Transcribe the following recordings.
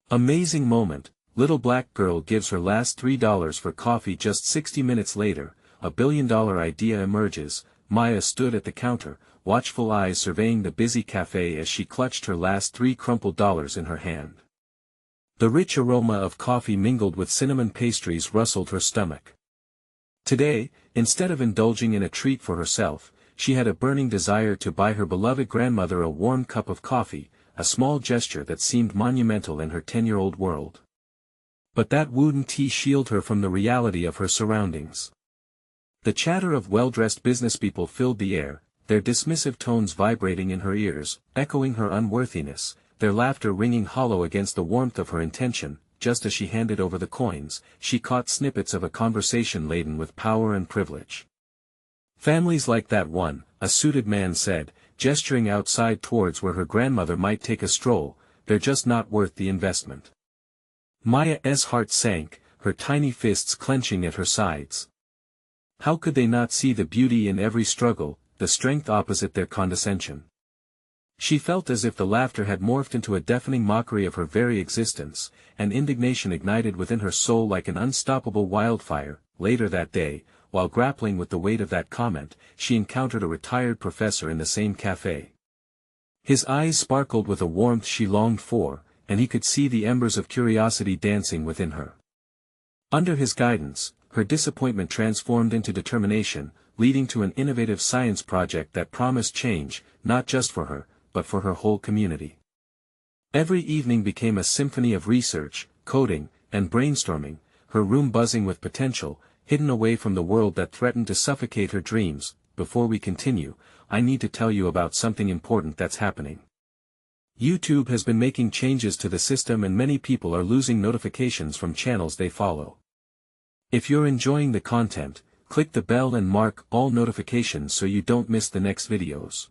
Amazing moment, little black girl gives her last $3 for coffee. Just 60 minutes later, a billion-dollar idea emerges. Maya stood at the counter, watchful eyes surveying the busy cafe as she clutched her last 3 crumpled dollars in her hand. The rich aroma of coffee mingled with cinnamon pastries rustled her stomach. Today, instead of indulging in a treat for herself, she had a burning desire to buy her beloved grandmother a warm cup of coffee, a small gesture that seemed monumental in her 10-year-old world. But that wooden tea shielded her from the reality of her surroundings. The chatter of well-dressed businesspeople filled the air, their dismissive tones vibrating in her ears, echoing her unworthiness, their laughter ringing hollow against the warmth of her intention. Just as she handed over the coins, she caught snippets of a conversation laden with power and privilege. "Families like that one," a suited man said, gesturing outside towards where her grandmother might take a stroll, "they're just not worth the investment." Maya's heart sank, her tiny fists clenching at her sides. How could they not see the beauty in every struggle, the strength opposite their condescension? She felt as if the laughter had morphed into a deafening mockery of her very existence, and indignation ignited within her soul like an unstoppable wildfire. Later that day, while grappling with the weight of that comment, she encountered a retired professor in the same cafe. His eyes sparkled with a warmth she longed for, and he could see the embers of curiosity dancing within her. Under his guidance, her disappointment transformed into determination, leading to an innovative science project that promised change, not just for her, but for her whole community. Every evening became a symphony of research, coding, and brainstorming, her room buzzing with potential, hidden away from the world that threatened to suffocate her dreams. Before we continue, I need to tell you about something important that's happening. YouTube has been making changes to the system and many people are losing notifications from channels they follow. If you're enjoying the content, click the bell and mark all notifications so you don't miss the next videos.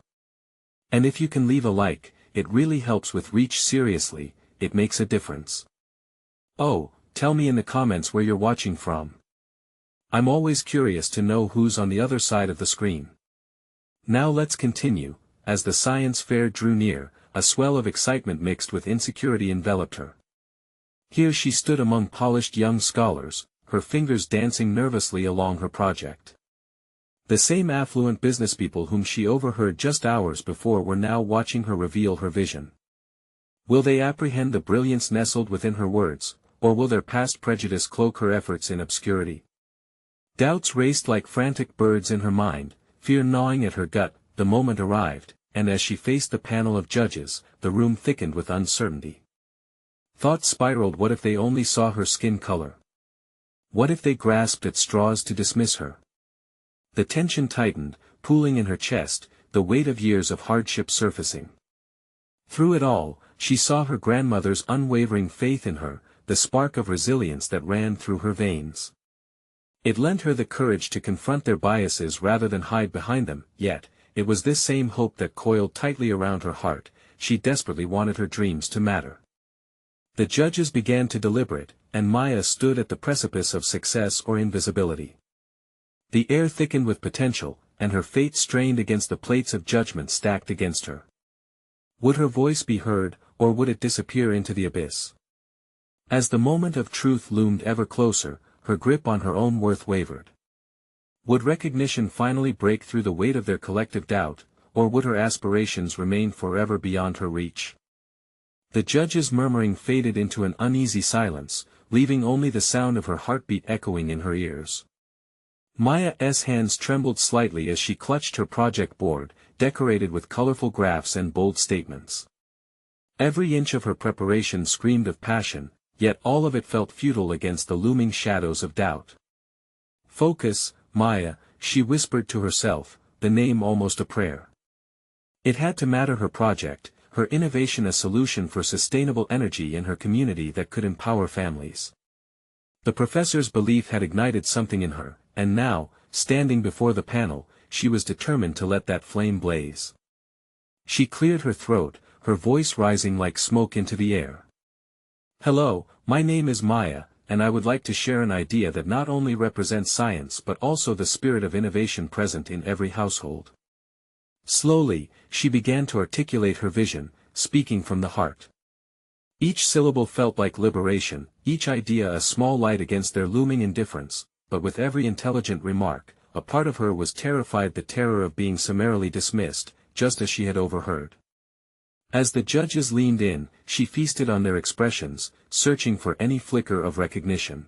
And if you can leave a like, it really helps with reach. Seriously, it makes a difference. Oh, tell me in the comments where you're watching from. I'm always curious to know who's on the other side of the screen. Now let's continue. As the science fair drew near, a swell of excitement mixed with insecurity enveloped her. Here she stood among polished young scholars, her fingers dancing nervously along her project. The same affluent businesspeople whom she overheard just hours before were now watching her reveal her vision. Will they apprehend the brilliance nestled within her words, or will their past prejudice cloak her efforts in obscurity? Doubts raced like frantic birds in her mind, fear gnawing at her gut. The moment arrived, and as she faced the panel of judges, the room thickened with uncertainty. Thoughts spiraled. What if they only saw her skin color? What if they grasped at straws to dismiss her? The tension tightened, pooling in her chest, the weight of years of hardship surfacing. Through it all, she saw her grandmother's unwavering faith in her, the spark of resilience that ran through her veins. It lent her the courage to confront their biases rather than hide behind them. Yet, it was this same hope that coiled tightly around her heart. She desperately wanted her dreams to matter. The judges began to deliberate, and Maya stood at the precipice of success or invisibility. The air thickened with potential, and her fate strained against the plates of judgment stacked against her. Would her voice be heard, or would it disappear into the abyss? As the moment of truth loomed ever closer, her grip on her own worth wavered. Would recognition finally break through the weight of their collective doubt, or would her aspirations remain forever beyond her reach? The judge's murmuring faded into an uneasy silence, leaving only the sound of her heartbeat echoing in her ears. Maya's hands trembled slightly as she clutched her project board, decorated with colorful graphs and bold statements. Every inch of her preparation screamed of passion, yet all of it felt futile against the looming shadows of doubt. "Focus, Maya," she whispered to herself, the name almost a prayer. It had to matter. Her project, her innovation, a solution for sustainable energy in her community that could empower families. The professor's belief had ignited something in her, and now, standing before the panel, she was determined to let that flame blaze. She cleared her throat, her voice rising like smoke into the air. "Hello, my name is Maya, and I would like to share an idea that not only represents science but also the spirit of innovation present in every household." Slowly, she began to articulate her vision, speaking from the heart. Each syllable felt like liberation, each idea a small light against their looming indifference, but with every intelligent remark, a part of her was terrified, the terror of being summarily dismissed, just as she had overheard. As the judges leaned in, she feasted on their expressions, searching for any flicker of recognition.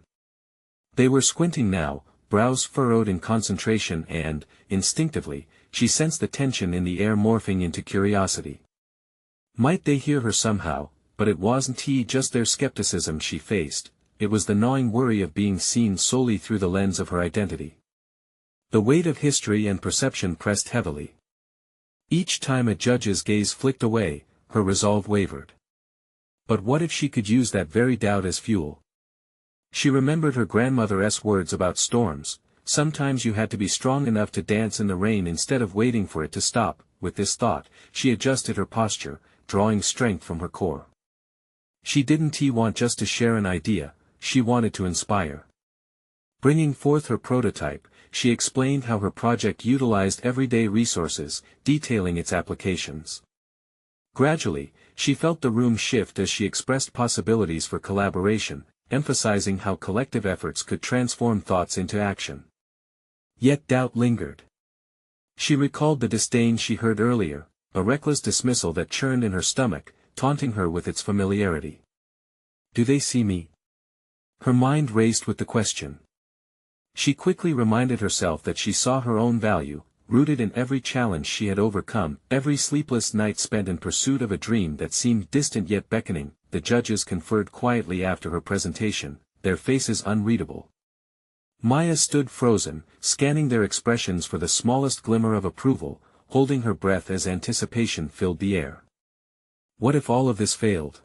They were squinting now, brows furrowed in concentration, and, instinctively, she sensed the tension in the air morphing into curiosity. Might they hear her somehow? But it wasn't just their skepticism she faced, it was the gnawing worry of being seen solely through the lens of her identity. The weight of history and perception pressed heavily. Each time a judge's gaze flicked away, her resolve wavered. But what if she could use that very doubt as fuel? She remembered her grandmother's words about storms. Sometimes you had to be strong enough to dance in the rain instead of waiting for it to stop. With this thought, she adjusted her posture, drawing strength from her core. She didn't want just to share an idea, she wanted to inspire. Bringing forth her prototype, she explained how her project utilized everyday resources, detailing its applications. Gradually, she felt the room shift as she expressed possibilities for collaboration, emphasizing how collective efforts could transform thoughts into action. Yet doubt lingered. She recalled the disdain she heard earlier, a reckless dismissal that churned in her stomach, taunting her with its familiarity. Do they see me? Her mind raced with the question. She quickly reminded herself that she saw her own value, rooted in every challenge she had overcome, every sleepless night spent in pursuit of a dream that seemed distant yet beckoning. The judges conferred quietly after her presentation, their faces unreadable. Maya stood frozen, scanning their expressions for the smallest glimmer of approval, holding her breath as anticipation filled the air. What if all of this failed?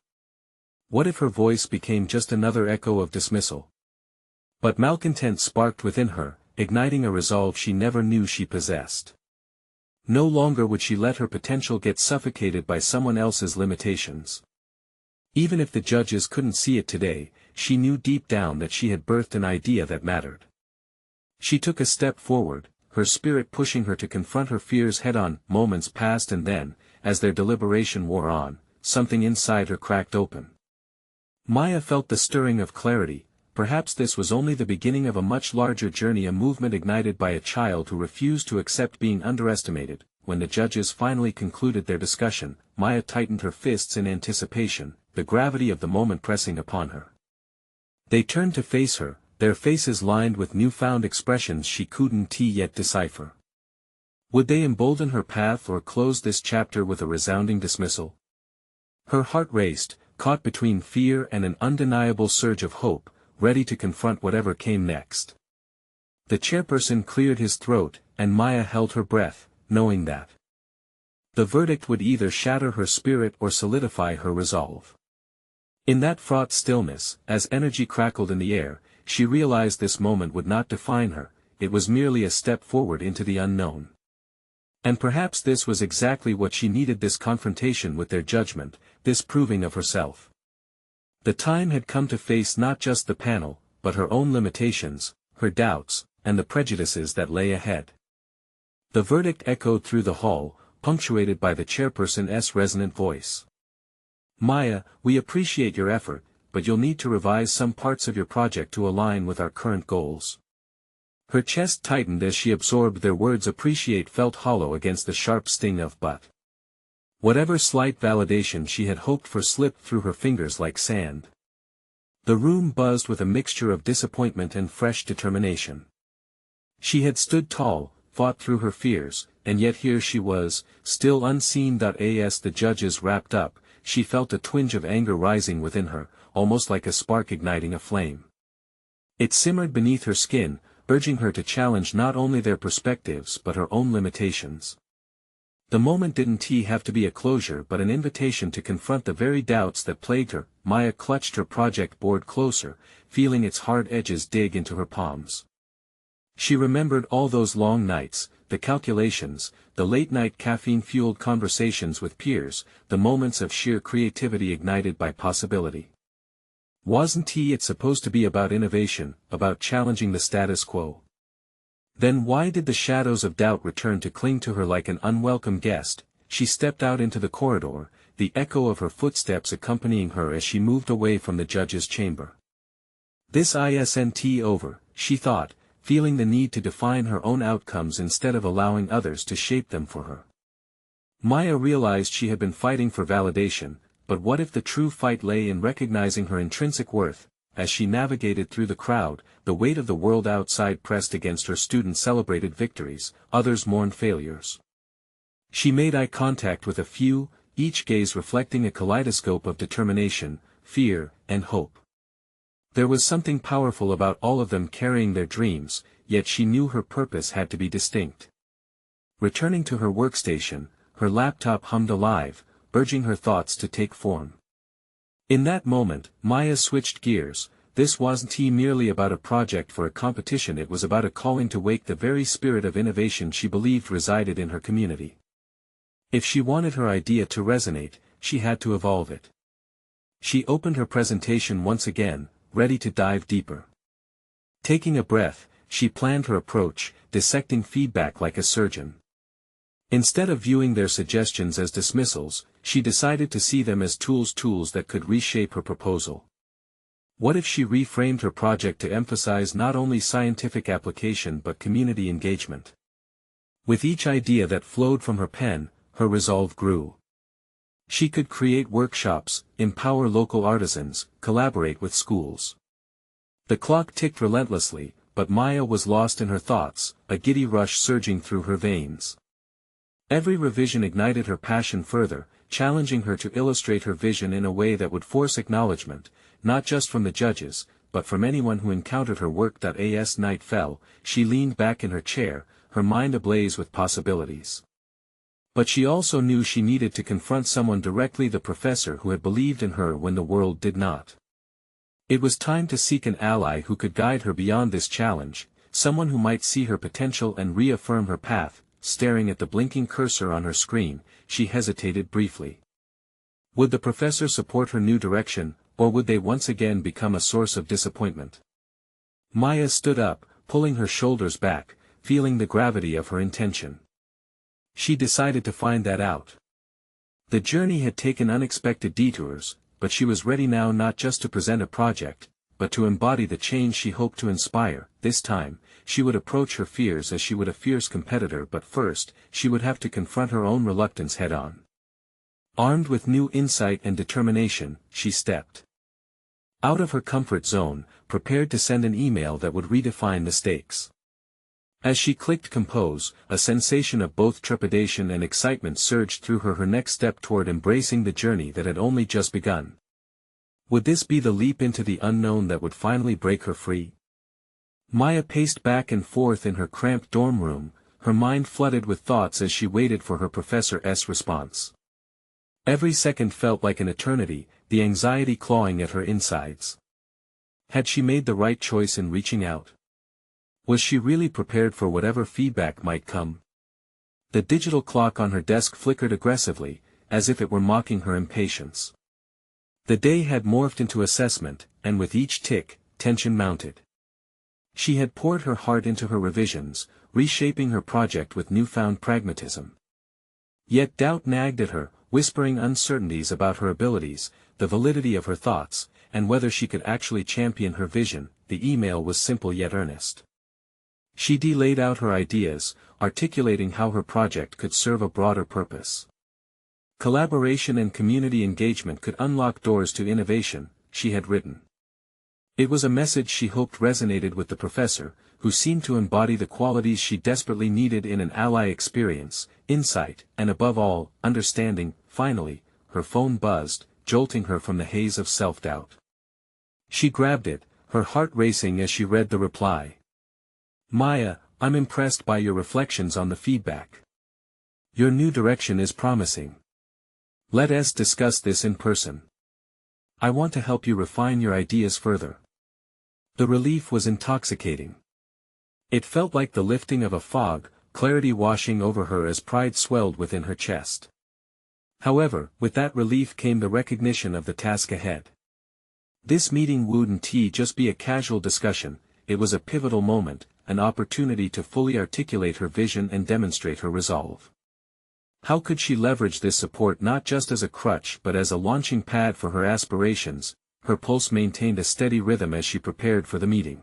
What if her voice became just another echo of dismissal? But malcontent sparked within her, igniting a resolve she never knew she possessed. No longer would she let her potential get suffocated by someone else's limitations. Even if the judges couldn't see it today, she knew deep down that she had birthed an idea that mattered. She took a step forward, her spirit pushing her to confront her fears head-on. Moments passed, and then, as their deliberation wore on, something inside her cracked open. Maya felt the stirring of clarity. Perhaps this was only the beginning of a much larger journey, a movement ignited by a child who refused to accept being underestimated. When the judges finally concluded their discussion, Maya tightened her fists in anticipation, the gravity of the moment pressing upon her. They turned to face her, their faces lined with newfound expressions she couldn't yet decipher. Would they embolden her path or close this chapter with a resounding dismissal? Her heart raced, caught between fear and an undeniable surge of hope, ready to confront whatever came next. The chairperson cleared his throat, and Maya held her breath, knowing that the verdict would either shatter her spirit or solidify her resolve. In that fraught stillness, as energy crackled in the air, she realized this moment would not define her, it was merely a step forward into the unknown. And perhaps this was exactly what she needed, this confrontation with their judgment, this proving of herself. The time had come to face not just the panel, but her own limitations, her doubts, and the prejudices that lay ahead. The verdict echoed through the hall, punctuated by the chairperson's resonant voice. Maya, we appreciate your effort, but you'll need to revise some parts of your project to align with our current goals. Her chest tightened as she absorbed their words. Appreciate felt hollow against the sharp sting of but. Whatever slight validation she had hoped for slipped through her fingers like sand. The room buzzed with a mixture of disappointment and fresh determination. She had stood tall, fought through her fears, and yet here she was, still unseen. As the judges wrapped up, she felt a twinge of anger rising within her, almost like a spark igniting a flame. It simmered beneath her skin, urging her to challenge not only their perspectives but her own limitations. The moment didn't have to be a closure but an invitation to confront the very doubts that plagued her. Maya clutched her project board closer, feeling its hard edges dig into her palms. She remembered all those long nights, the calculations, the late-night caffeine-fueled conversations with peers, the moments of sheer creativity ignited by possibility. Wasn't it supposed to be about innovation, about challenging the status quo? Then why did the shadows of doubt return to cling to her like an unwelcome guest? She stepped out into the corridor, the echo of her footsteps accompanying her as she moved away from the judge's chamber. This isn't over, she thought, feeling the need to define her own outcomes instead of allowing others to shape them for her. Maya realized she had been fighting for validation, but what if the true fight lay in recognizing her intrinsic worth? As she navigated through the crowd, the weight of the world outside pressed against her. Students celebrated victories, others mourned failures. She made eye contact with a few, each gaze reflecting a kaleidoscope of determination, fear, and hope. There was something powerful about all of them carrying their dreams, yet she knew her purpose had to be distinct. Returning to her workstation, her laptop hummed alive, urging her thoughts to take form. In that moment, Maya switched gears. This wasn't merely about a project for a competition, it was about a calling to wake the very spirit of innovation she believed resided in her community. If she wanted her idea to resonate, she had to evolve it. She opened her presentation once again, ready to dive deeper. Taking a breath, she planned her approach, dissecting feedback like a surgeon. Instead of viewing their suggestions as dismissals, she decided to see them as tools that could reshape her proposal. What if she reframed her project to emphasize not only scientific application but community engagement? With each idea that flowed from her pen, her resolve grew. She could create workshops, empower local artisans, collaborate with schools. The clock ticked relentlessly, but Maya was lost in her thoughts, a giddy rush surging through her veins. Every revision ignited her passion further, challenging her to illustrate her vision in a way that would force acknowledgement, not just from the judges, but from anyone who encountered her work. As night fell, she leaned back in her chair, her mind ablaze with possibilities. But she also knew she needed to confront someone directly, the professor who had believed in her when the world did not. It was time to seek an ally who could guide her beyond this challenge, someone who might see her potential and reaffirm her path. Staring at the blinking cursor on her screen, she hesitated briefly. Would the professor support her new direction, or would they once again become a source of disappointment? Maya stood up, pulling her shoulders back, feeling the gravity of her intention. She decided to find that out. The journey had taken unexpected detours, but she was ready now not just to present a project, but to embody the change she hoped to inspire. This time, she would approach her fears as she would a fierce competitor, but first, she would have to confront her own reluctance head-on. Armed with new insight and determination, she stepped out of her comfort zone, prepared to send an email that would redefine the stakes. As she clicked compose, a sensation of both trepidation and excitement surged through her next step toward embracing the journey that had only just begun. Would this be the leap into the unknown that would finally break her free? Maya paced back and forth in her cramped dorm room, her mind flooded with thoughts as she waited for her professor's response. Every second felt like an eternity, the anxiety clawing at her insides. Had she made the right choice in reaching out? Was she really prepared for whatever feedback might come? The digital clock on her desk flickered aggressively, as if it were mocking her impatience. The day had morphed into assessment, and with each tick, tension mounted. She had poured her heart into her revisions, reshaping her project with newfound pragmatism. Yet doubt nagged at her, whispering uncertainties about her abilities, the validity of her thoughts, and whether she could actually champion her vision. The email was simple yet earnest. She laid out her ideas, articulating how her project could serve a broader purpose. Collaboration and community engagement could unlock doors to innovation, she had written. It was a message she hoped resonated with the professor, who seemed to embody the qualities she desperately needed in an ally: experience, insight, and above all, understanding. Finally, her phone buzzed, jolting her from the haze of self-doubt. She grabbed it, her heart racing as she read the reply. Maya, I'm impressed by your reflections on the feedback. Your new direction is promising. Let's discuss this in person. I want to help you refine your ideas further. The relief was intoxicating. It felt like the lifting of a fog, clarity washing over her as pride swelled within her chest. However, with that relief came the recognition of the task ahead. This meeting wouldn't just be a casual discussion, it was a pivotal moment, an opportunity to fully articulate her vision and demonstrate her resolve. How could she leverage this support not just as a crutch but as a launching pad for her aspirations? Her pulse maintained a steady rhythm as she prepared for the meeting.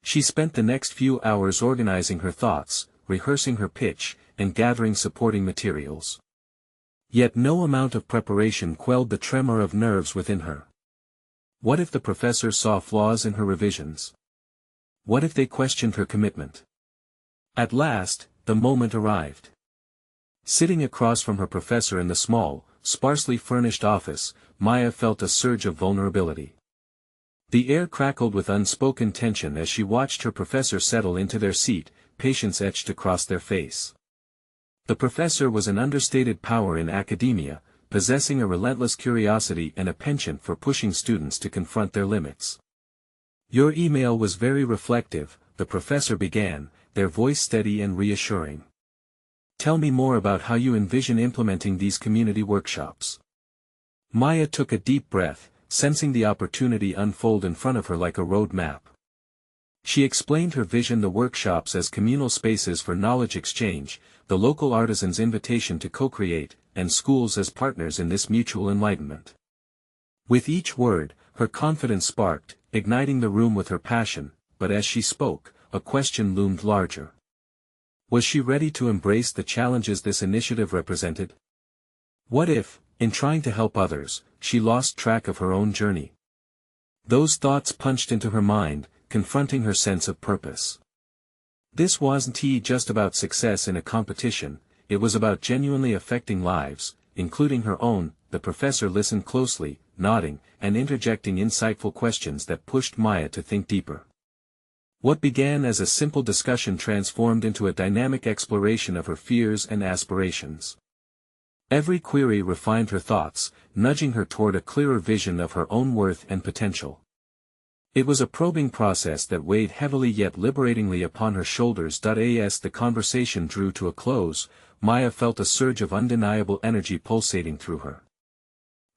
She spent the next few hours organizing her thoughts, rehearsing her pitch, and gathering supporting materials. Yet no amount of preparation quelled the tremor of nerves within her. What if the professor saw flaws in her revisions? What if they questioned her commitment? At last, the moment arrived. Sitting across from her professor in the small, sparsely furnished office, Maya felt a surge of vulnerability. The air crackled with unspoken tension as she watched her professor settle into their seat, patience etched across their face. The professor was an understated power in academia, possessing a relentless curiosity and a penchant for pushing students to confront their limits. "Your email was very reflective," the professor began, their voice steady and reassuring. "Tell me more about how you envision implementing these community workshops." Maya took a deep breath, sensing the opportunity unfold in front of her like a road map. She explained her vision: the workshops as communal spaces for knowledge exchange, the local artisans' invitation to co-create, and schools as partners in this mutual enlightenment. With each word, her confidence sparked, igniting the room with her passion, but as she spoke, a question loomed larger. Was she ready to embrace the challenges this initiative represented? What if, in trying to help others, she lost track of her own journey? Those thoughts punched into her mind, confronting her sense of purpose. This wasn't just about success in a competition, it was about genuinely affecting lives, including her own. The professor listened closely, nodding, and interjecting insightful questions that pushed Maya to think deeper. What began as a simple discussion transformed into a dynamic exploration of her fears and aspirations. Every query refined her thoughts, nudging her toward a clearer vision of her own worth and potential. It was a probing process that weighed heavily yet liberatingly upon her shoulders. As the conversation drew to a close, Maya felt a surge of undeniable energy pulsating through her.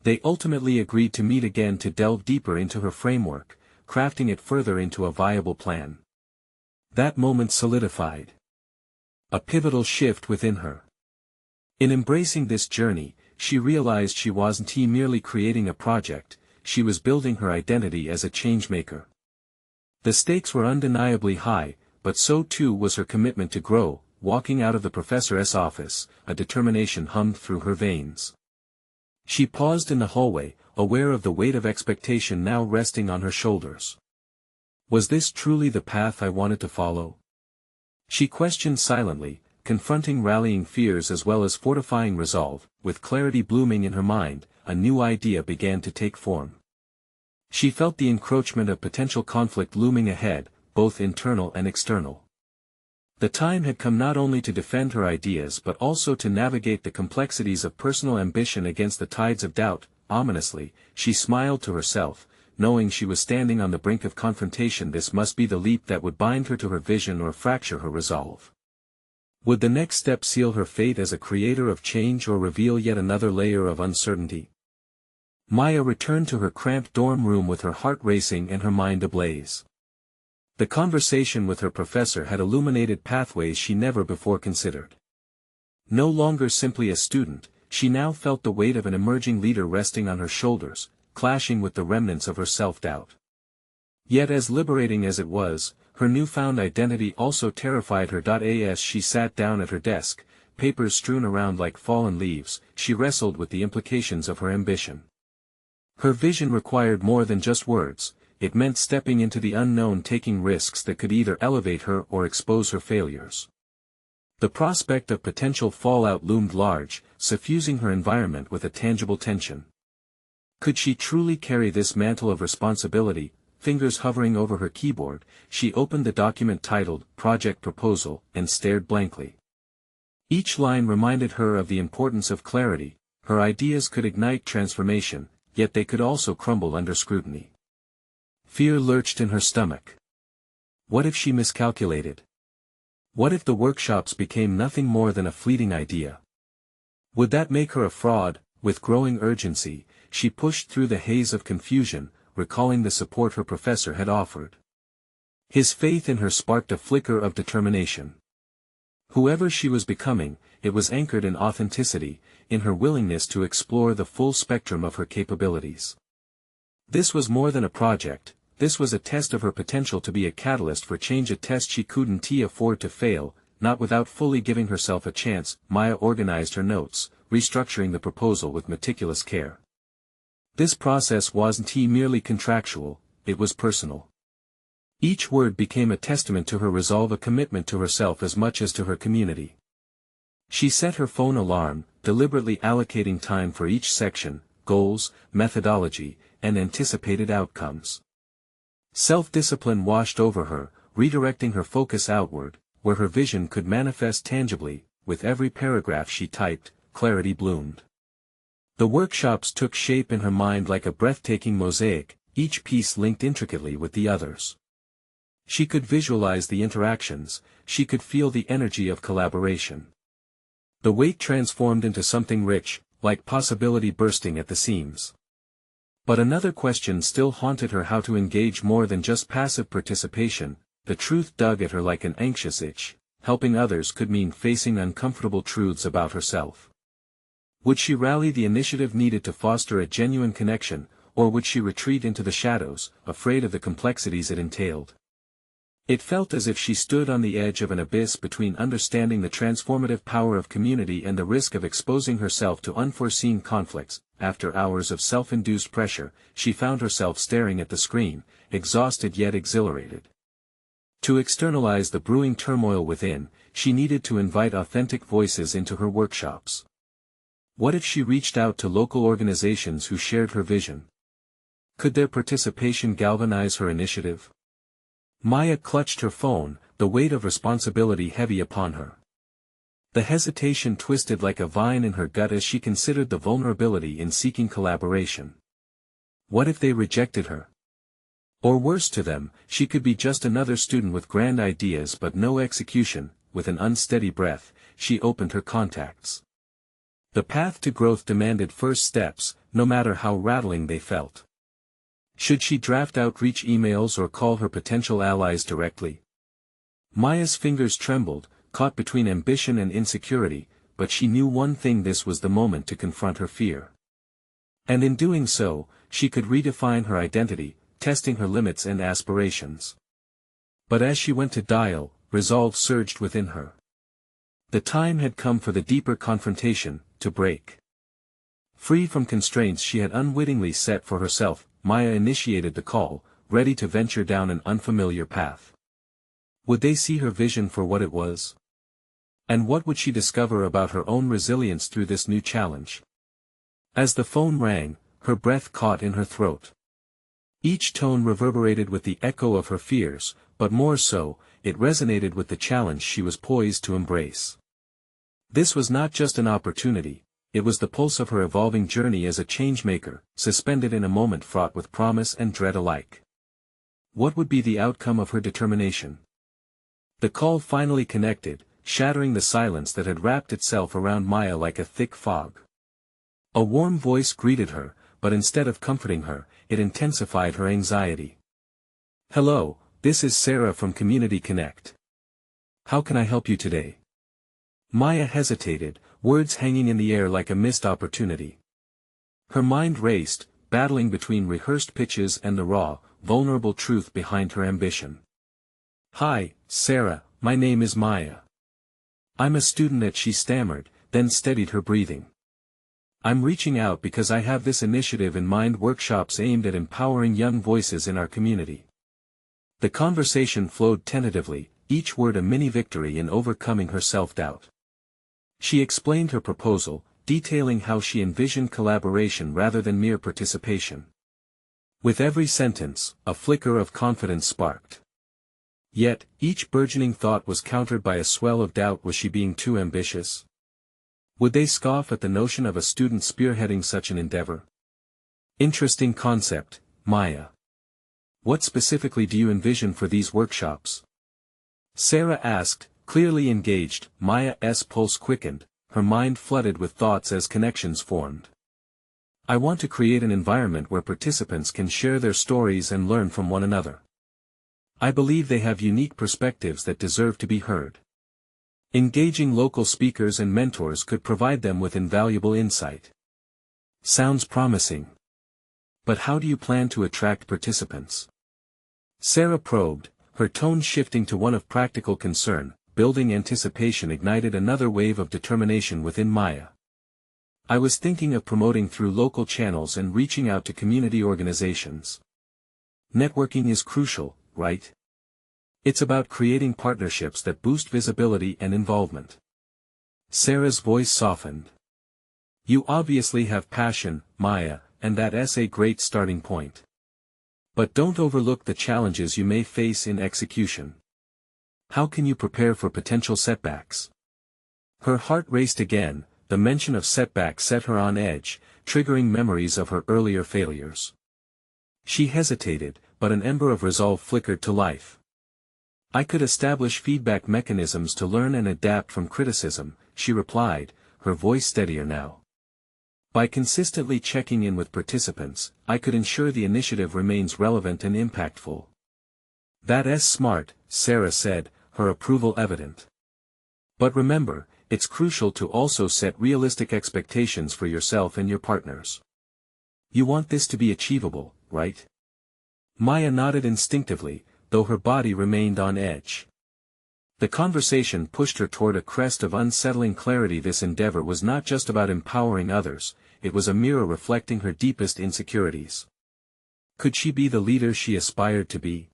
They ultimately agreed to meet again to delve deeper into her framework, crafting it further into a viable plan. That moment solidified a pivotal shift within her. In embracing this journey, she realized she wasn't merely creating a project, she was building her identity as a changemaker. The stakes were undeniably high, but so too was her commitment to grow. Walking out of the professor's office, a determination hummed through her veins. She paused in the hallway, aware of the weight of expectation now resting on her shoulders. Was this truly the path I wanted to follow? She questioned silently, confronting rallying fears as well as fortifying resolve. With clarity blooming in her mind, a new idea began to take form. She felt the encroachment of potential conflict looming ahead, both internal and external. The time had come not only to defend her ideas but also to navigate the complexities of personal ambition against the tides of doubt. Ominously, she smiled to herself, knowing she was standing on the brink of confrontation. This must be the leap that would bind her to her vision or fracture her resolve. Would the next step seal her fate as a creator of change or reveal yet another layer of uncertainty? Maya returned to her cramped dorm room with her heart racing and her mind ablaze. The conversation with her professor had illuminated pathways she never before considered. No longer simply a student, she now felt the weight of an emerging leader resting on her shoulders, clashing with the remnants of her self-doubt. Yet as liberating as it was, her newfound identity also terrified her. As she sat down at her desk, papers strewn around like fallen leaves, she wrestled with the implications of her ambition. Her vision required more than just words. It meant stepping into the unknown, taking risks that could either elevate her or expose her failures. The prospect of potential fallout loomed large, suffusing her environment with a tangible tension. Could she truly carry this mantle of responsibility? Fingers hovering over her keyboard, she opened the document titled Project Proposal and stared blankly. Each line reminded her of the importance of clarity. Her ideas could ignite transformation, yet they could also crumble under scrutiny. Fear lurched in her stomach. What if she miscalculated? What if the workshops became nothing more than a fleeting idea? Would that make her a fraud? With growing urgency, she pushed through the haze of confusion, recalling the support her professor had offered. His faith in her sparked a flicker of determination. Whoever she was becoming, it was anchored in authenticity, in her willingness to explore the full spectrum of her capabilities. This was more than a project, this was a test of her potential to be a catalyst for change, a test she couldn't afford to fail, not without fully giving herself a chance. Maya organized her notes, restructuring the proposal with meticulous care. This process wasn't merely contractual, it was personal. Each word became a testament to her resolve, a commitment to herself as much as to her community. She set her phone alarm, deliberately allocating time for each section, goals, methodology, and anticipated outcomes. Self-discipline washed over her, redirecting her focus outward, where her vision could manifest tangibly. With every paragraph she typed, clarity bloomed. The workshops took shape in her mind like a breathtaking mosaic, each piece linked intricately with the others. She could visualize the interactions, she could feel the energy of collaboration. The weight transformed into something rich, like possibility bursting at the seams. But another question still haunted her: how to engage more than just passive participation. The truth dug at her like an anxious itch. Helping others could mean facing uncomfortable truths about herself. Would she rally the initiative needed to foster a genuine connection, or would she retreat into the shadows, afraid of the complexities it entailed? It felt as if she stood on the edge of an abyss between understanding the transformative power of community and the risk of exposing herself to unforeseen conflicts. After hours of self-induced pressure, she found herself staring at the screen, exhausted yet exhilarated. To externalize the brewing turmoil within, she needed to invite authentic voices into her workshops. What if she reached out to local organizations who shared her vision? Could their participation galvanize her initiative? Maya clutched her phone, the weight of responsibility heavy upon her. The hesitation twisted like a vine in her gut as she considered the vulnerability in seeking collaboration. What if they rejected her? Or worse to them, she could be just another student with grand ideas but no execution. With an unsteady breath, she opened her contacts. The path to growth demanded first steps, no matter how rattling they felt. Should she draft outreach emails or call her potential allies directly? Maya's fingers trembled, caught between ambition and insecurity, but she knew one thing: this was the moment to confront her fear. And in doing so, she could redefine her identity, testing her limits and aspirations. But as she went to dial, resolve surged within her. The time had come for the deeper confrontation, to break free from constraints she had unwittingly set for herself. Maya initiated the call, ready to venture down an unfamiliar path. Would they see her vision for what it was? And what would she discover about her own resilience through this new challenge? As the phone rang, her breath caught in her throat. Each tone reverberated with the echo of her fears, but more so, it resonated with the challenge she was poised to embrace. This was not just an opportunity, it was the pulse of her evolving journey as a changemaker, suspended in a moment fraught with promise and dread alike. What would be the outcome of her determination? The call finally connected, shattering the silence that had wrapped itself around Maya like a thick fog. A warm voice greeted her, but instead of comforting her, it intensified her anxiety. "Hello, this is Sarah from Community Connect. How can I help you today?" Maya hesitated, words hanging in the air like a missed opportunity. Her mind raced, battling between rehearsed pitches and the raw, vulnerable truth behind her ambition. "Hi, Sarah, my name is Maya. I'm a student at," she stammered, then steadied her breathing. "I'm reaching out because I have this initiative in mind, workshops aimed at empowering young voices in our community." The conversation flowed tentatively, each word a mini-victory in overcoming her self-doubt. She explained her proposal, detailing how she envisioned collaboration rather than mere participation. With every sentence, a flicker of confidence sparked. Yet, each burgeoning thought was countered by a swell of doubt. Was she being too ambitious? Would they scoff at the notion of a student spearheading such an endeavor? Interesting concept, Maya. What specifically do you envision for these workshops? Sarah asked, clearly engaged. Maya's pulse quickened, her mind flooded with thoughts as connections formed. "I want to create an environment where participants can share their stories and learn from one another. I believe they have unique perspectives that deserve to be heard. Engaging local speakers and mentors could provide them with invaluable insight. Sounds promising. But how do you plan to attract participants? Sarah probed, her tone shifting to one of practical concern. Building anticipation ignited another wave of determination within Maya. I was thinking of promoting through local channels and reaching out to community organizations. Networking is crucial, right? It's about creating partnerships that boost visibility and involvement. Sarah's voice softened. You obviously have passion, Maya, and that's a great starting point. But don't overlook the challenges you may face in execution. How can you prepare for potential setbacks? Her heart raced again. The mention of setbacks set her on edge, triggering memories of her earlier failures. She hesitated, but an ember of resolve flickered to life. I could establish feedback mechanisms to learn and adapt from criticism, she replied, her voice steadier now. By consistently checking in with participants, I could ensure the initiative remains relevant and impactful. That's smart, Sarah said, her approval evident. But remember, it's crucial to also set realistic expectations for yourself and your partners. You want this to be achievable, right? Maya nodded instinctively, though her body remained on edge. The conversation pushed her toward a crest of unsettling clarity. This endeavor was not just about empowering others, it was a mirror reflecting her deepest insecurities. Could she be the leader she aspired to be?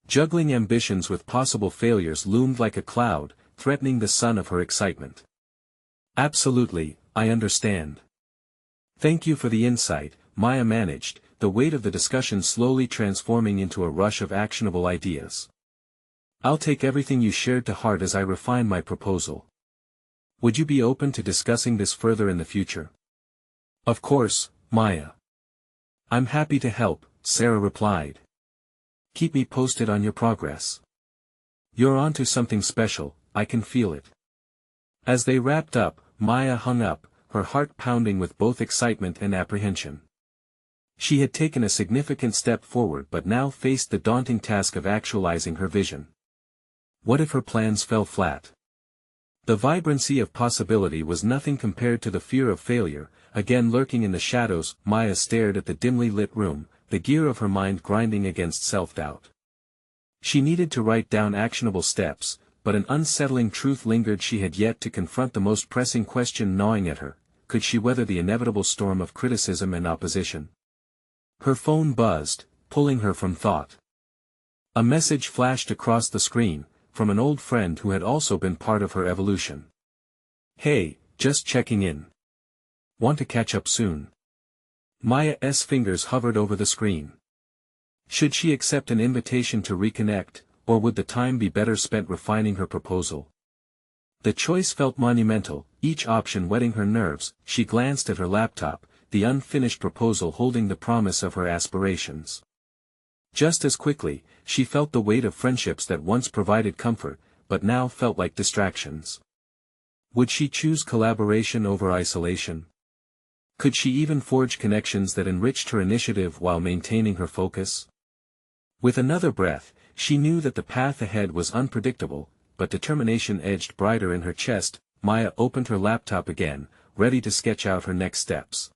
Juggling ambitions with possible failures loomed like a cloud, threatening the sun of her excitement. Absolutely, I understand. Thank you for the insight, Maya managed, the weight of the discussion slowly transforming into a rush of actionable ideas. I'll take everything you shared to heart as I refine my proposal. Would you be open to discussing this further in the future? Of course, Maya. I'm happy to help, Sarah replied. Keep me posted on your progress. You're onto something special, I can feel it. As they wrapped up, Maya hung up, her heart pounding with both excitement and apprehension. She had taken a significant step forward but now faced the daunting task of actualizing her vision. What if her plans fell flat? The vibrancy of possibility was nothing compared to the fear of failure. Again lurking in the shadows, Maya stared at the dimly lit room, the gear of her mind grinding against self-doubt. She needed to write down actionable steps, but an unsettling truth lingered. She had yet to confront the most pressing question gnawing at her: could she weather the inevitable storm of criticism and opposition? Her phone buzzed, pulling her from thought. A message flashed across the screen, from an old friend who had also been part of her evolution. Hey, just checking in. Want to catch up soon? Maya's fingers hovered over the screen. Should she accept an invitation to reconnect, or would the time be better spent refining her proposal? The choice felt monumental, each option whetting her nerves. She glanced at her laptop, the unfinished proposal holding the promise of her aspirations. Just as quickly, she felt the weight of friendships that once provided comfort, but now felt like distractions. Would she choose collaboration over isolation? Could she even forge connections that enriched her initiative while maintaining her focus? With another breath, she knew that the path ahead was unpredictable, but determination edged brighter in her chest. Maya opened her laptop again, ready to sketch out her next steps.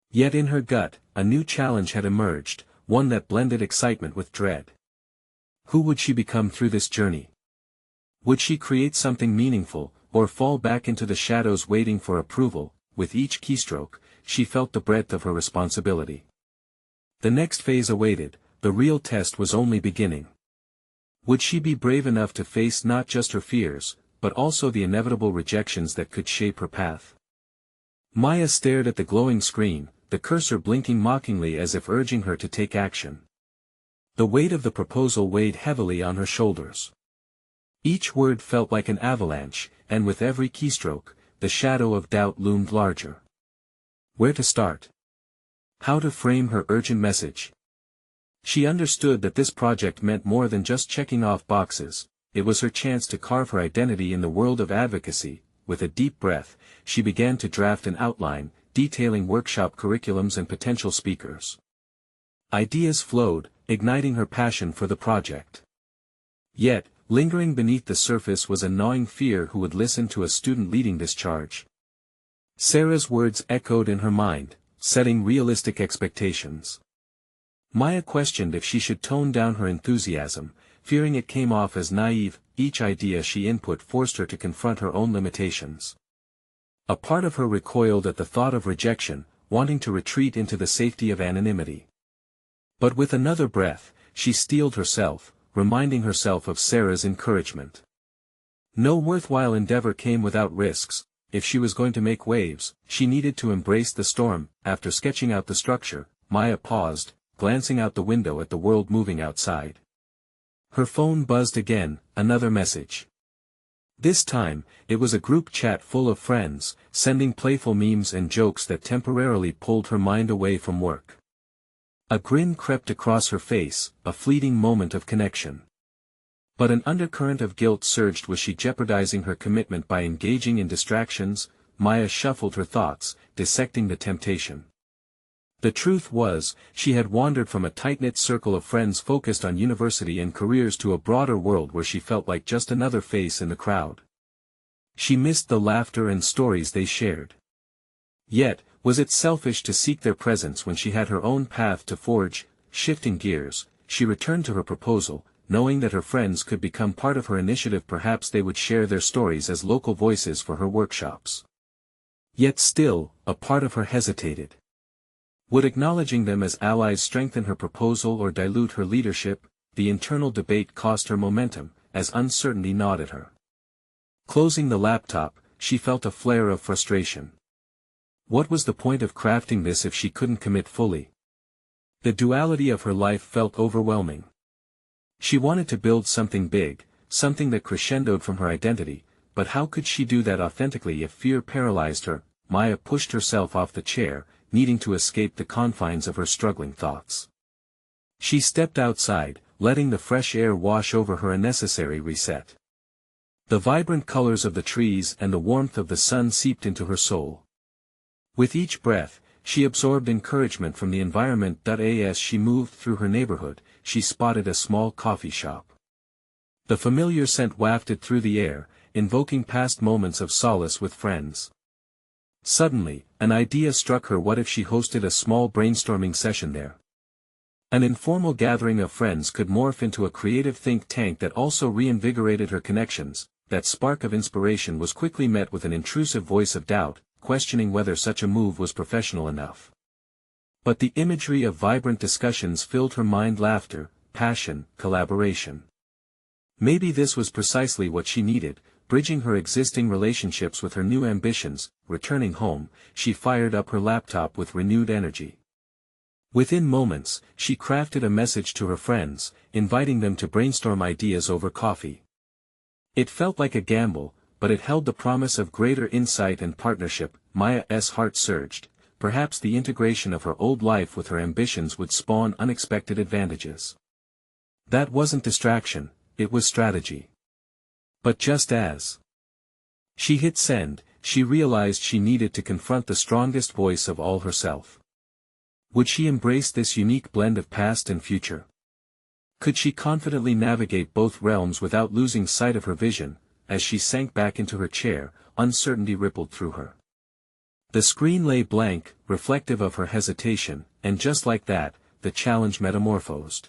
Yet in her gut, a new challenge had emerged, one that blended excitement with dread. Who would she become through this journey? Would she create something meaningful, or fall back into the shadows waiting for approval? With each keystroke, she felt the breadth of her responsibility. The next phase awaited, the real test was only beginning. Would she be brave enough to face not just her fears, but also the inevitable rejections that could shape her path? Maya stared at the glowing screen, the cursor blinking mockingly as if urging her to take action. The weight of the proposal weighed heavily on her shoulders. Each word felt like an avalanche, and with every keystroke, the shadow of doubt loomed larger. Where to start? How to frame her urgent message? She understood that this project meant more than just checking off boxes. It was her chance to carve her identity in the world of advocacy. With a deep breath, she began to draft an outline, detailing workshop curriculums and potential speakers. Ideas flowed, igniting her passion for the project. Yet, Lingering beneath the surface was a gnawing fear who would listen to a student leading this charge. Sarah's words echoed in her mind, setting realistic expectations. Maya questioned if she should tone down her enthusiasm, fearing it came off as naive. Each idea she input forced her to confront her own limitations. A part of her recoiled at the thought of rejection, wanting to retreat into the safety of anonymity. But with another breath, she steeled herself, reminding herself of Sarah's encouragement. No worthwhile endeavor came without risks. If she was going to make waves, she needed to embrace the storm. After sketching out the structure, Maya paused, glancing out the window at the world moving outside. Her phone buzzed again, another message. This time, it was a group chat full of friends, sending playful memes and jokes that temporarily pulled her mind away from work. A grin crept across her face, a fleeting moment of connection. But an undercurrent of guilt surged. Was she jeopardizing her commitment by engaging in distractions? Maya shuffled her thoughts, dissecting the temptation. The truth was, she had wandered from a tight-knit circle of friends focused on university and careers to a broader world where she felt like just another face in the crowd. She missed the laughter and stories they shared. Yet, was it selfish to seek their presence when she had her own path to forge? Shifting gears, she returned to her proposal, knowing that her friends could become part of her initiative. Perhaps they would share their stories as local voices for her workshops. Yet still, a part of her hesitated. Would acknowledging them as allies strengthen her proposal or dilute her leadership? The internal debate cost her momentum, as uncertainty gnawed at her. Closing the laptop, she felt a flare of frustration. What was the point of crafting this if she couldn't commit fully? The duality of her life felt overwhelming. She wanted to build something big, something that crescendoed from her identity, but how could she do that authentically if fear paralyzed her? Maya pushed herself off the chair, needing to escape the confines of her struggling thoughts. She stepped outside, letting the fresh air wash over her. A necessary reset. The vibrant colors of the trees and the warmth of the sun seeped into her soul. With each breath, she absorbed encouragement from the environment. As she moved through her neighborhood, she spotted a small coffee shop. The familiar scent wafted through the air, invoking past moments of solace with friends. Suddenly, an idea struck her. What if she hosted a small brainstorming session there? An informal gathering of friends could morph into a creative think tank that also reinvigorated her connections. That spark of inspiration was quickly met with an intrusive voice of doubt, questioning whether such a move was professional enough. But the imagery of vibrant discussions filled her mind. Laughter, passion, collaboration. Maybe this was precisely what she needed, bridging her existing relationships with her new ambitions. Returning home, she fired up her laptop with renewed energy. Within moments, she crafted a message to her friends, inviting them to brainstorm ideas over coffee. It felt like a gamble, but it held the promise of greater insight and partnership. Maya's heart surged. Perhaps the integration of her old life with her ambitions would spawn unexpected advantages. That wasn't distraction, it was strategy. But just as she hit send, she realized she needed to confront the strongest voice of all, herself. Would she embrace this unique blend of past and future? Could she confidently navigate both realms without losing sight of her vision? As she sank back into her chair, uncertainty rippled through her. The screen lay blank, reflective of her hesitation, and just like that, the challenge metamorphosed.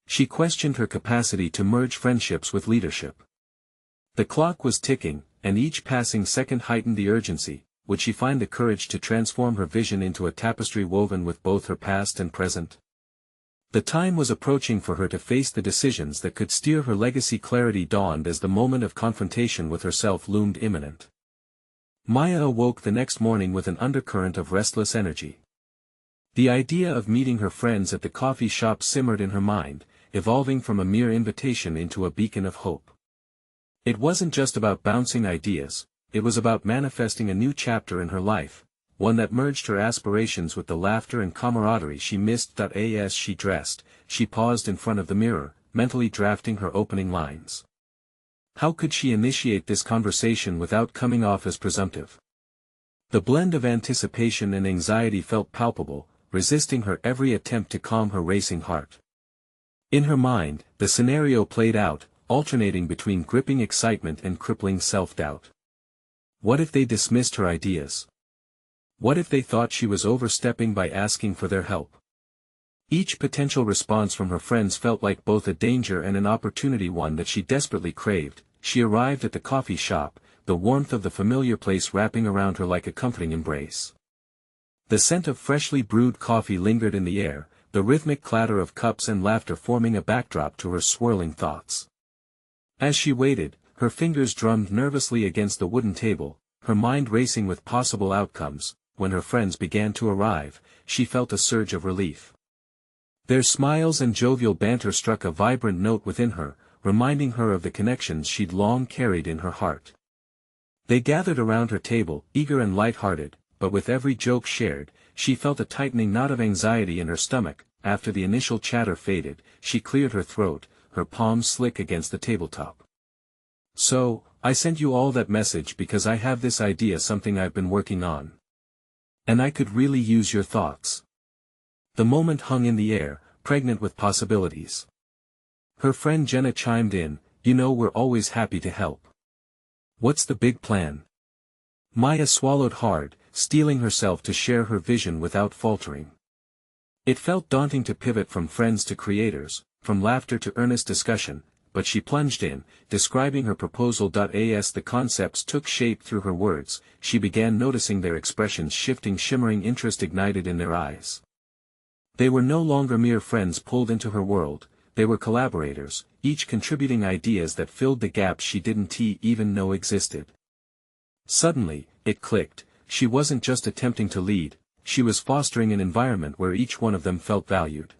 She questioned her capacity to merge friendships with leadership. The clock was ticking, and each passing second heightened the urgency. Would she find the courage to transform her vision into a tapestry woven with both her past and present? The time was approaching for her to face the decisions that could steer her legacy. Clarity dawned as the moment of confrontation with herself loomed imminent. Maya awoke the next morning with an undercurrent of restless energy. The idea of meeting her friends at the coffee shop simmered in her mind, evolving from a mere invitation into a beacon of hope. It wasn't just about bouncing ideas, it was about manifesting a new chapter in her life, one that merged her aspirations with the laughter and camaraderie she missed. As she dressed, she paused in front of the mirror, mentally drafting her opening lines. How could she initiate this conversation without coming off as presumptive? The blend of anticipation and anxiety felt palpable, resisting her every attempt to calm her racing heart. In her mind, the scenario played out, alternating between gripping excitement and crippling self-doubt. What if they dismissed her ideas? What if they thought she was overstepping by asking for their help? Each potential response from her friends felt like both a danger and an opportunity, one that she desperately craved. She arrived at the coffee shop, the warmth of the familiar place wrapping around her like a comforting embrace. The scent of freshly brewed coffee lingered in the air, the rhythmic clatter of cups and laughter forming a backdrop to her swirling thoughts. As she waited, her fingers drummed nervously against the wooden table, her mind racing with possible outcomes. When her friends began to arrive, she felt a surge of relief. Their smiles and jovial banter struck a vibrant note within her, reminding her of the connections she'd long carried in her heart. They gathered around her table, eager and light-hearted, but with every joke shared, she felt a tightening knot of anxiety in her stomach. After the initial chatter faded, she cleared her throat, her palms slick against the tabletop. "So, I sent you all that message because I have this idea, something I've been working on. And I could really use your thoughts." The moment hung in the air, pregnant with possibilities. Her friend Jenna chimed in, "You know, we're always happy to help. What's the big plan?" Maya swallowed hard, steeling herself to share her vision without faltering. It felt daunting to pivot from friends to creators, from laughter to earnest discussion, but she plunged in, describing her proposal. As the concepts took shape through her words, she began noticing their expressions shifting, shimmering interest ignited in their eyes. They were no longer mere friends pulled into her world, they were collaborators, each contributing ideas that filled the gaps she didn't even know existed. Suddenly, it clicked. She wasn't just attempting to lead, she was fostering an environment where each one of them felt valued.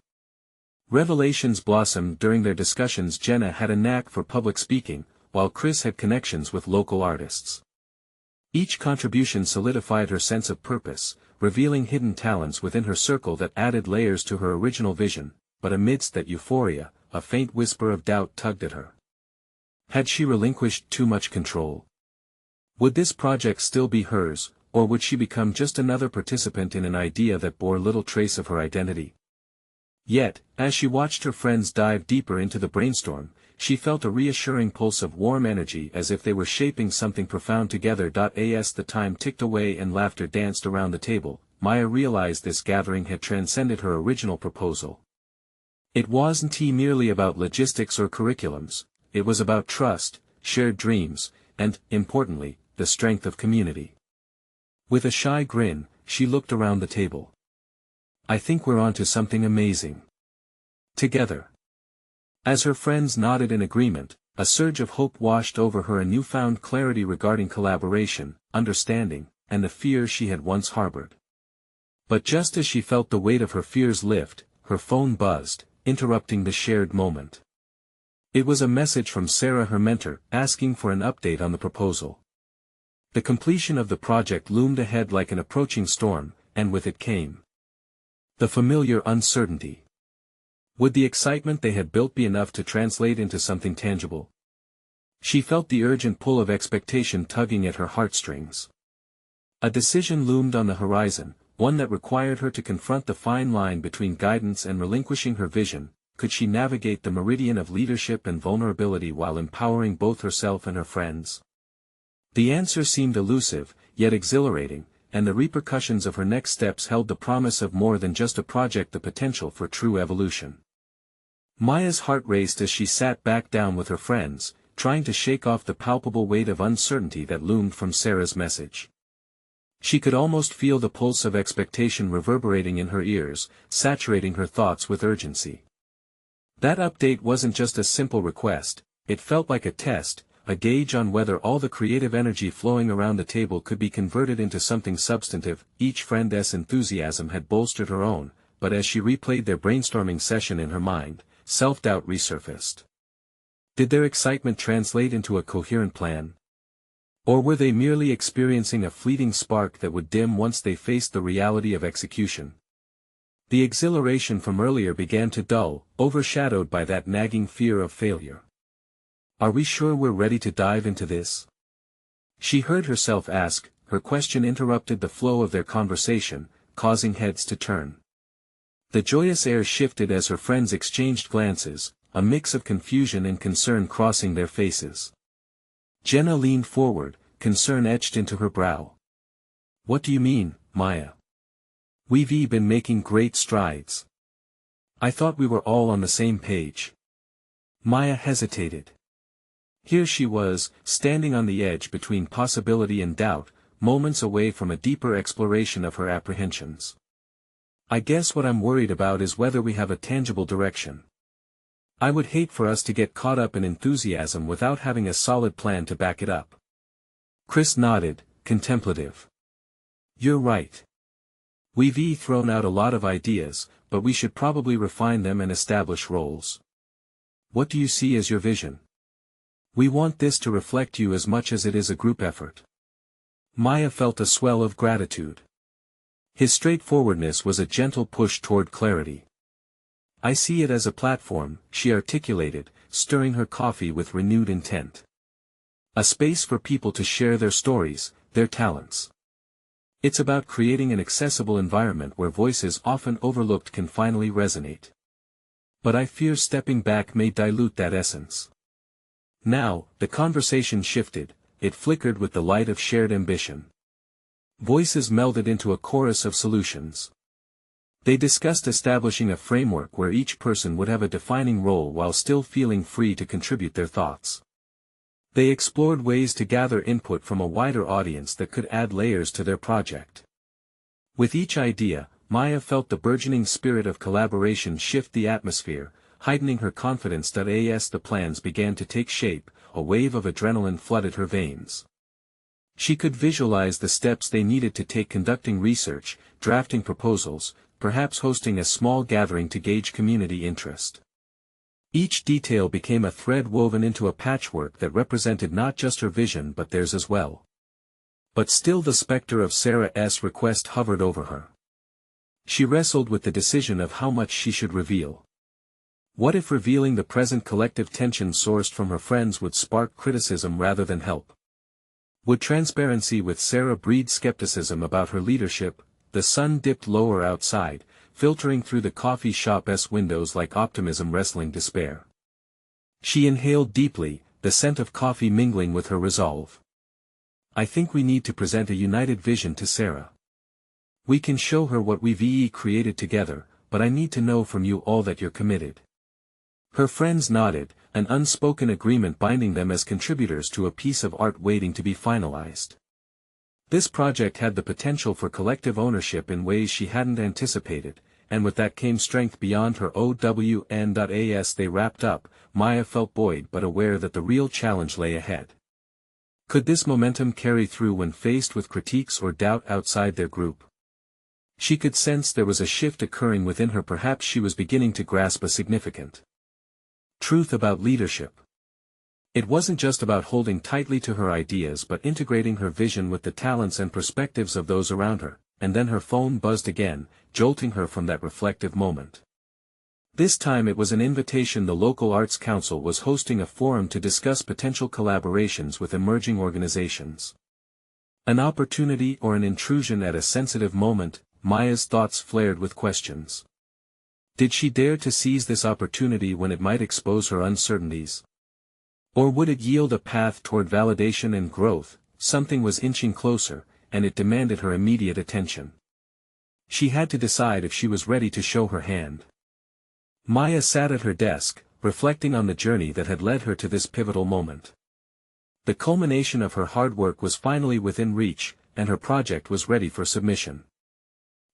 Revelations blossomed during their discussions. Jenna had a knack for public speaking, while Chris had connections with local artists. Each contribution solidified her sense of purpose, revealing hidden talents within her circle that added layers to her original vision. But amidst that euphoria, a faint whisper of doubt tugged at her. Had she relinquished too much control? Would this project still be hers, or would she become just another participant in an idea that bore little trace of her identity? Yet, as she watched her friends dive deeper into the brainstorm, she felt a reassuring pulse of warm energy, as if they were shaping something profound together. As the time ticked away and laughter danced around the table, Maya realized this gathering had transcended her original proposal. It wasn't merely about logistics or curriculums, it was about trust, shared dreams, and, importantly, the strength of community. With a shy grin, she looked around the table. "I think we're onto something amazing. Together." As her friends nodded in agreement, a surge of hope washed over her, a newfound clarity regarding collaboration, understanding, and the fear she had once harbored. But just as she felt the weight of her fears lift, her phone buzzed, interrupting the shared moment. It was a message from Sarah, her mentor, asking for an update on the proposal. The completion of the project loomed ahead like an approaching storm, and with it came the familiar uncertainty. Would the excitement they had built be enough to translate into something tangible? She felt the urgent pull of expectation tugging at her heartstrings. A decision loomed on the horizon, one that required her to confront the fine line between guidance and relinquishing her vision. Could she navigate the meridian of leadership and vulnerability while empowering both herself and her friends? The answer seemed elusive, yet exhilarating, and the repercussions of her next steps held the promise of more than just a project, the potential for true evolution. Maya's heart raced as she sat back down with her friends, trying to shake off the palpable weight of uncertainty that loomed from Sarah's message. She could almost feel the pulse of expectation reverberating in her ears, saturating her thoughts with urgency. That update wasn't just a simple request, it felt like a test, a gauge on whether all the creative energy flowing around the table could be converted into something substantive. Each friend's enthusiasm had bolstered her own, but as she replayed their brainstorming session in her mind, self-doubt resurfaced. Did their excitement translate into a coherent plan? Or were they merely experiencing a fleeting spark that would dim once they faced the reality of execution? The exhilaration from earlier began to dull, overshadowed by that nagging fear of failure. "Are we sure we're ready to dive into this?" she heard herself ask. Her question interrupted the flow of their conversation, causing heads to turn. The joyous air shifted as her friends exchanged glances, a mix of confusion and concern crossing their faces. Jenna leaned forward, concern etched into her brow. "What do you mean, Maya? We've been making great strides. I thought we were all on the same page." Maya hesitated. Here she was, standing on the edge between possibility and doubt, moments away from a deeper exploration of her apprehensions. "I guess what I'm worried about is whether we have a tangible direction. I would hate for us to get caught up in enthusiasm without having a solid plan to back it up." Chris nodded, contemplative. "You're right. We've thrown out a lot of ideas, but we should probably refine them and establish roles. What do you see as your vision? We want this to reflect you as much as it is a group effort." Maya felt a swell of gratitude. His straightforwardness was a gentle push toward clarity. "I see it as a platform," she articulated, stirring her coffee with renewed intent. "A space for people to share their stories, their talents. It's about creating an accessible environment where voices often overlooked can finally resonate. But I fear stepping back may dilute that essence." Now, the conversation shifted, it flickered with the light of shared ambition. Voices melded into a chorus of solutions. They discussed establishing a framework where each person would have a defining role while still feeling free to contribute their thoughts. They explored ways to gather input from a wider audience that could add layers to their project. With each idea, Maya felt the burgeoning spirit of collaboration shift the atmosphere, heightening her confidence. As the plans began to take shape, a wave of adrenaline flooded her veins. She could visualize the steps they needed to take, conducting research, drafting proposals, perhaps hosting a small gathering to gauge community interest. Each detail became a thread woven into a patchwork that represented not just her vision but theirs as well. But still the specter of Sarah's request hovered over her. She wrestled with the decision of how much she should reveal. What if revealing the present collective tension sourced from her friends would spark criticism rather than help? Would transparency with Sarah breed skepticism about her leadership? The sun dipped lower outside, filtering through the coffee shop's windows like optimism wrestling despair. She inhaled deeply, the scent of coffee mingling with her resolve. "I think we need to present a united vision to Sarah. We can show her what we've created together, but I need to know from you all that you're committed." Her friends nodded, an unspoken agreement binding them as contributors to a piece of art waiting to be finalized. This project had the potential for collective ownership in ways she hadn't anticipated, and with that came strength beyond her own. As they wrapped up, Maya felt buoyed but aware that the real challenge lay ahead. Could this momentum carry through when faced with critiques or doubt outside their group? She could sense there was a shift occurring within her. Perhaps she was beginning to grasp a significant truth about leadership. It wasn't just about holding tightly to her ideas but integrating her vision with the talents and perspectives of those around her. And then her phone buzzed again, jolting her from that reflective moment. This time it was an invitation. The local arts council was hosting a forum to discuss potential collaborations with emerging organizations. An opportunity or an intrusion at a sensitive moment? Maya's thoughts flared with questions. Did she dare to seize this opportunity when it might expose her uncertainties? Or would it yield a path toward validation and growth? Something was inching closer, and it demanded her immediate attention. She had to decide if she was ready to show her hand. Maya sat at her desk, reflecting on the journey that had led her to this pivotal moment. The culmination of her hard work was finally within reach, and her project was ready for submission.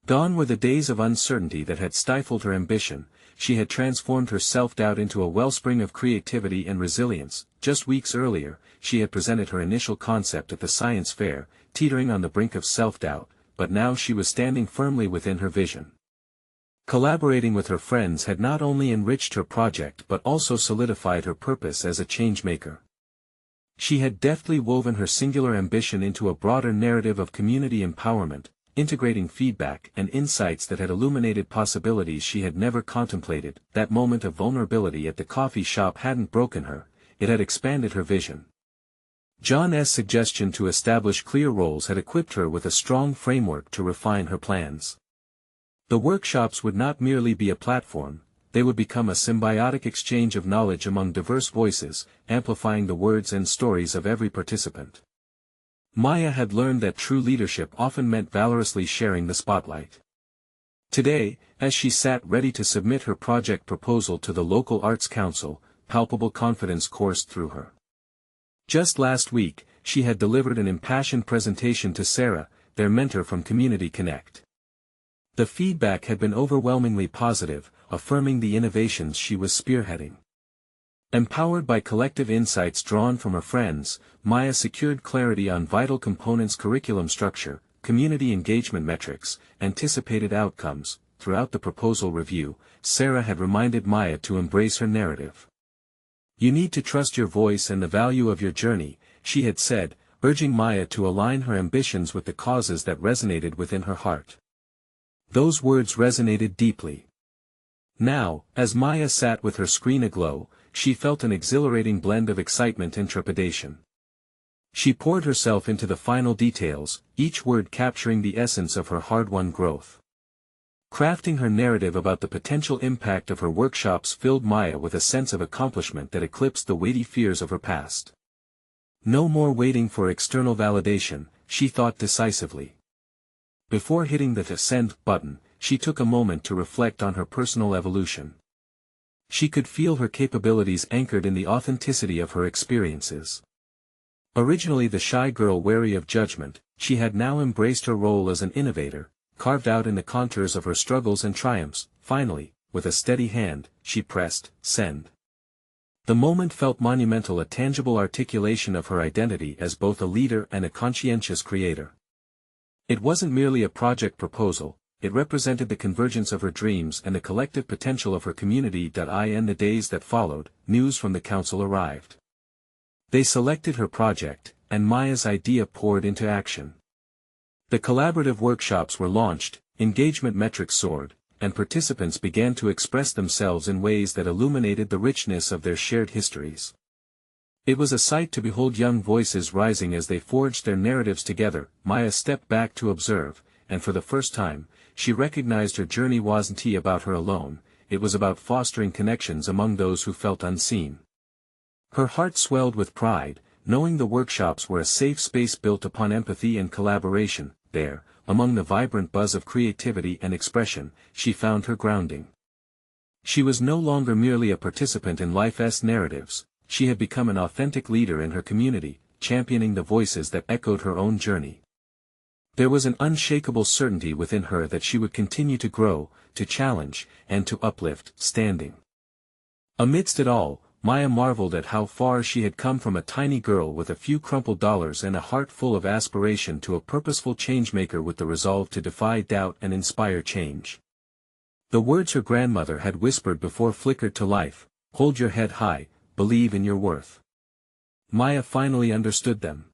Gone were the days of uncertainty that had stifled her ambition. She had transformed her self-doubt into a wellspring of creativity and resilience. Just weeks earlier, she had presented her initial concept at the science fair, teetering on the brink of self-doubt, but now she was standing firmly within her vision. Collaborating with her friends had not only enriched her project but also solidified her purpose as a changemaker. She had deftly woven her singular ambition into a broader narrative of community empowerment, integrating feedback and insights that had illuminated possibilities she had never contemplated. That moment of vulnerability at the coffee shop hadn't broken her, it had expanded her vision. John's suggestion to establish clear roles had equipped her with a strong framework to refine her plans. The workshops would not merely be a platform, they would become a symbiotic exchange of knowledge among diverse voices, amplifying the words and stories of every participant. Maya had learned that true leadership often meant valorously sharing the spotlight. Today, as she sat ready to submit her project proposal to the local arts council, palpable confidence coursed through her. Just last week, she had delivered an impassioned presentation to Sarah, their mentor from Community Connect. The feedback had been overwhelmingly positive, affirming the innovations she was spearheading. Empowered by collective insights drawn from her friends, Maya secured clarity on vital components: curriculum structure, community engagement metrics, anticipated outcomes. Throughout the proposal review, Sarah had reminded Maya to embrace her narrative. "You need to trust your voice and the value of your journey," she had said, urging Maya to align her ambitions with the causes that resonated within her heart. Those words resonated deeply. Now, as Maya sat with her screen aglow, she felt an exhilarating blend of excitement and trepidation. She poured herself into the final details, each word capturing the essence of her hard-won growth. Crafting her narrative about the potential impact of her workshops filled Maya with a sense of accomplishment that eclipsed the weighty fears of her past. No more waiting for external validation, she thought decisively. Before hitting the send button, she took a moment to reflect on her personal evolution. She could feel her capabilities anchored in the authenticity of her experiences. Originally the shy girl wary of judgment, she had now embraced her role as an innovator, carved out in the contours of her struggles and triumphs. Finally, with a steady hand, she pressed send. The moment felt monumental, a tangible articulation of her identity as both a leader and a conscientious creator. It wasn't merely a project proposal, it represented the convergence of her dreams and the collective potential of her community. In the days that followed, news from the council arrived. They selected her project, and Maya's idea poured into action. The collaborative workshops were launched, engagement metrics soared, and participants began to express themselves in ways that illuminated the richness of their shared histories. It was a sight to behold, young voices rising as they forged their narratives together. Maya stepped back to observe, and for the first time, she recognized her journey wasn't about her alone, it was about fostering connections among those who felt unseen. Her heart swelled with pride, knowing the workshops were a safe space built upon empathy and collaboration. There, among the vibrant buzz of creativity and expression, she found her grounding. She was no longer merely a participant in life's narratives, she had become an authentic leader in her community, championing the voices that echoed her own journey. There was an unshakable certainty within her that she would continue to grow, to challenge, and to uplift. Standing amidst it all, Maya marveled at how far she had come, from a tiny girl with a few crumpled dollars and a heart full of aspiration to a purposeful changemaker with the resolve to defy doubt and inspire change. The words her grandmother had whispered before flickered to life: "Hold your head high, believe in your worth." Maya finally understood them.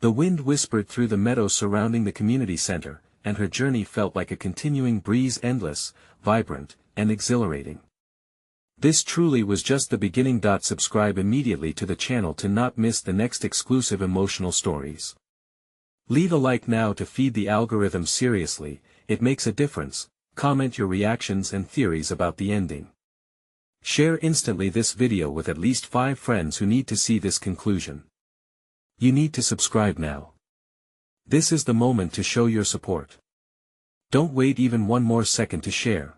The wind whispered through the meadows surrounding the community center, and her journey felt like a continuing breeze, endless, vibrant, and exhilarating. This truly was just the beginning. Subscribe immediately to the channel to not miss the next exclusive emotional stories. Leave a like now to feed the algorithm. Seriously, it makes a difference. Comment your reactions and theories about the ending. Share instantly this video with at least 5 friends who need to see this conclusion. You need to subscribe now. This is the moment to show your support. Don't wait even one more second to share.